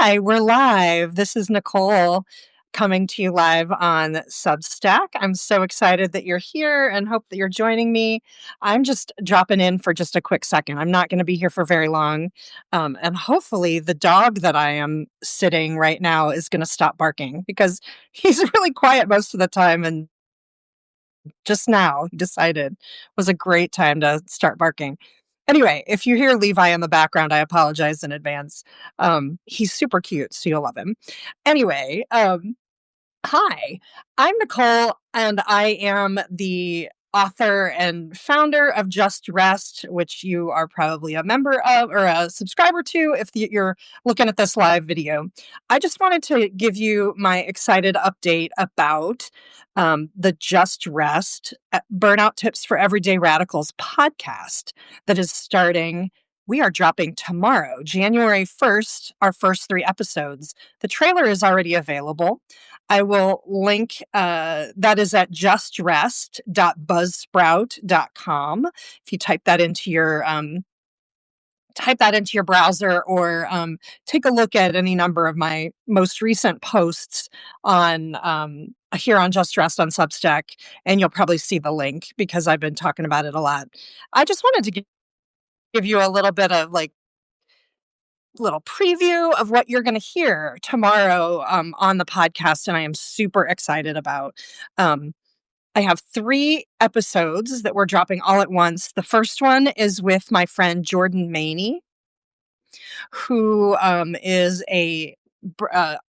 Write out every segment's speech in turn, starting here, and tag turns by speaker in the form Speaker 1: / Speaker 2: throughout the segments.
Speaker 1: Hi, we're live. This is Nicole coming to you live on Substack. I'm so excited that you're here and hope that you're joining me. I'm just dropping in for just a quick second. I'm not going to be here for very long. And hopefully, the dog that I am sitting right now is going to stop barking because he's really quiet most of the time. And just now he decided was a great time to start barking. Anyway, if you hear Levi in the background, I apologize in advance. He's super cute, so you'll love him. Anyway, hi, I'm Nicole, and I am the author and founder of Just Rest, which you are probably a member of or a subscriber to if you're looking at this live video. I just wanted to give you my excited update about the Just Rest Burnout Tips for Everyday Radicals podcast that is starting. We are dropping tomorrow, January 1st, our first 3 episodes. The trailer is already available. I will link, that is at justrest.buzzsprout.com. If you type that into your browser or take a look at any number of my most recent posts on here on Just Rest on Substack, and you'll probably see the link because I've been talking about it a lot. I just wanted to give you a little bit of little preview of what you're going to hear tomorrow on the podcast, and I am super excited about. I have 3 episodes that we're dropping all at once. The first one is with my friend Jordan Maney, who is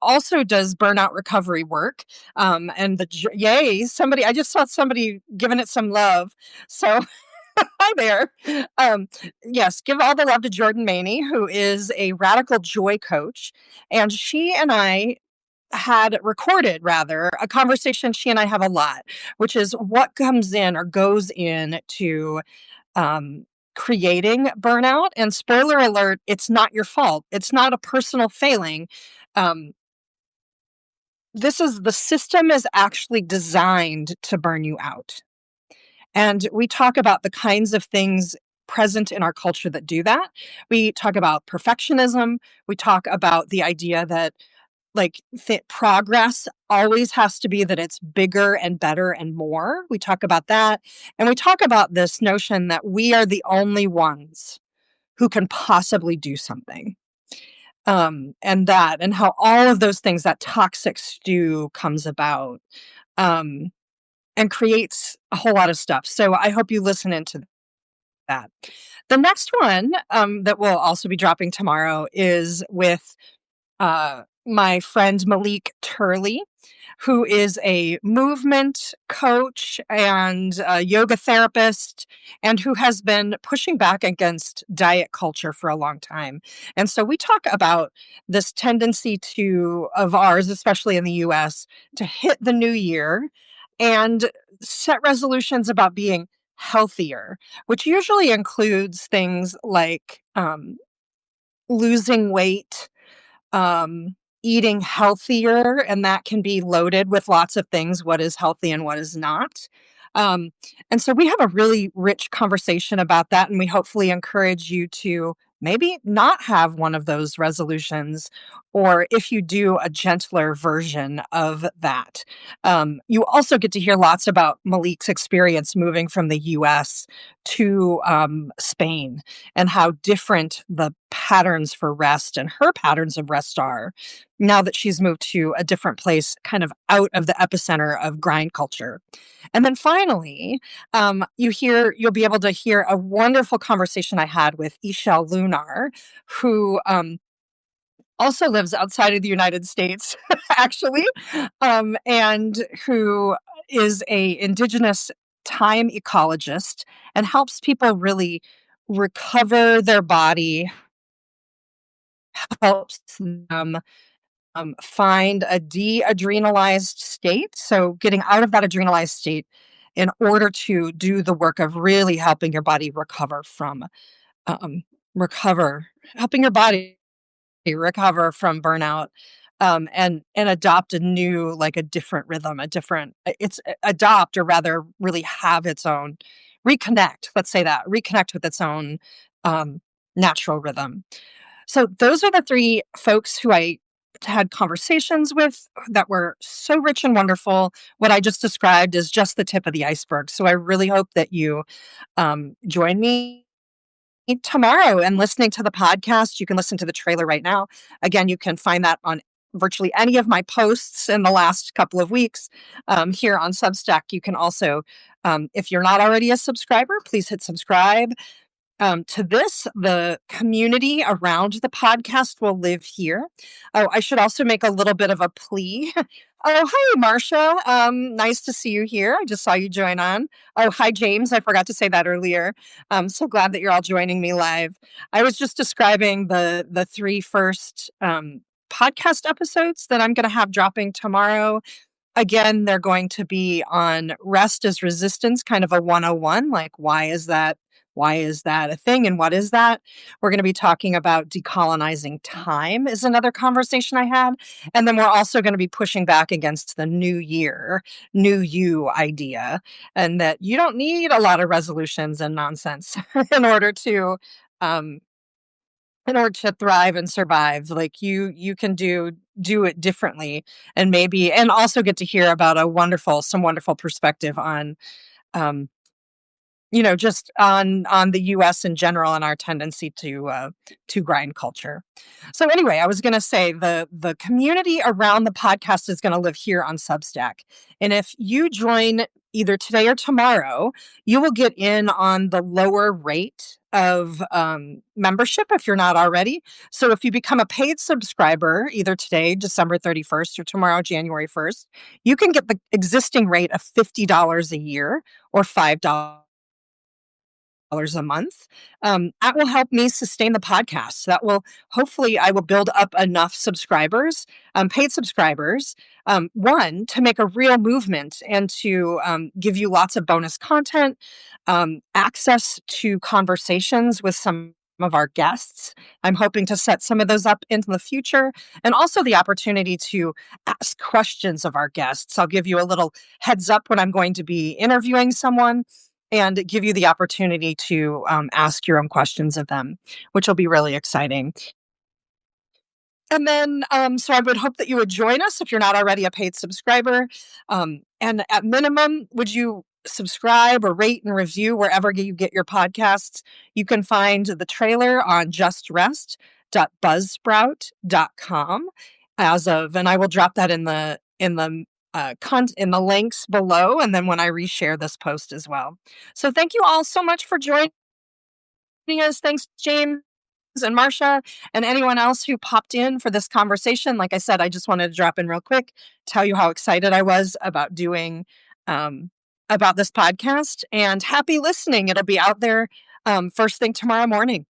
Speaker 1: also does burnout recovery work. And yay, somebody, I just saw somebody giving it some love. So hi there. Yes, give all the love to Jordan Maney, who is a radical joy coach. And she and I had recorded rather a conversation she and I have a lot, which is what comes in or goes in to creating burnout. And spoiler alert, it's not your fault. It's not a personal failing. The system is actually designed to burn you out. And we talk about the kinds of things present in our culture that do that. We talk about perfectionism. We talk about the idea that progress always has to be that it's bigger and better and more. We talk about that. And we talk about this notion that we are the only ones who can possibly do something. And how all of those things, that toxic stew comes about. And creates a whole lot of stuff. So I hope you listen into that. The next one that will also be dropping tomorrow is with my friend Malik Turley, who is a movement coach and a yoga therapist, and who has been pushing back against diet culture for a long time. And so we talk about this tendency of ours, especially in the US, to hit the new year and set resolutions about being healthier, which usually includes things like losing weight, eating healthier, and that can be loaded with lots of things, what is healthy and what is not. And so we have a really rich conversation about that, and we hopefully encourage you to maybe not have one of those resolutions, or if you do, a gentler version of that. You also get to hear lots about Malik's experience moving from the US to Spain and how different the patterns for rest and her patterns of rest are now that she's moved to a different place, kind of out of the epicenter of grind culture. And then finally, you'll be able to hear a wonderful conversation I had with Ishel Lunar, who also lives outside of the United States, actually, and who is a indigenous time ecologist and helps people really recover their body, helps them find a de-adrenalized state. So getting out of that adrenalized state in order to do the work of really helping your body helping your body recover from burnout, and adopt a new, like a different rhythm, adopt, or rather really have its own reconnect. Let's say that reconnect with its own natural rhythm. So those are the 3 folks who I had conversations with that were so rich and wonderful. What I just described is just the tip of the iceberg. So I really hope that you join me tomorrow and listening to the podcast. You can listen to the trailer right now. Again, you can find that on virtually any of my posts in the last couple of weeks here on Substack. You can also, if you're not already a subscriber, please hit subscribe to this. The community around the podcast will live here. Oh, I should also make a little bit of a plea. Oh, hi, Marcia. Nice to see you here. I just saw you join on. Oh, hi, James. I forgot to say that earlier. I'm so glad that you're all joining me live. I was just describing the three first podcast episodes that I'm going to have dropping tomorrow. Again, they're going to be on rest as resistance, kind of a 101, like why is that? Why is that a thing and what is that? We're going to be talking about decolonizing time is another conversation I had. And then we're also going to be pushing back against the new year, new you idea, and that you don't need a lot of resolutions and nonsense in order to um, thrive and survive. Like you can do it differently, and maybe and also get to hear about some wonderful perspective on um just on the US in general and our tendency to grind culture. So anyway, I was going to say the community around the podcast is going to live here on Substack. And if you join either today or tomorrow, you will get in on the lower rate of membership if you're not already. So if you become a paid subscriber either today, December 31st, or tomorrow, January 1st, you can get the existing rate of $50 a year or $5 a month. That will help me sustain the podcast. That will hopefully I will build up enough subscribers, paid subscribers, one to make a real movement and to give you lots of bonus content, access to conversations with some of our guests. I'm hoping to set some of those up into the future, and also the opportunity to ask questions of our guests. I'll give you a little heads up when I'm going to be interviewing someone and give you the opportunity to ask your own questions of them, which will be really exciting. And then, so I would hope that you would join us if you're not already a paid subscriber. And at minimum, would you subscribe or rate and review wherever you get your podcasts? You can find the trailer on justrest.buzzsprout.com and I will drop that in the links below, and then when I reshare this post as well. So thank you all so much for joining us. Thanks, James and Marcia, and anyone else who popped in for this conversation. Like I said, I just wanted to drop in real quick, tell you how excited I was about doing about this podcast, and happy listening. It'll be out there first thing tomorrow morning.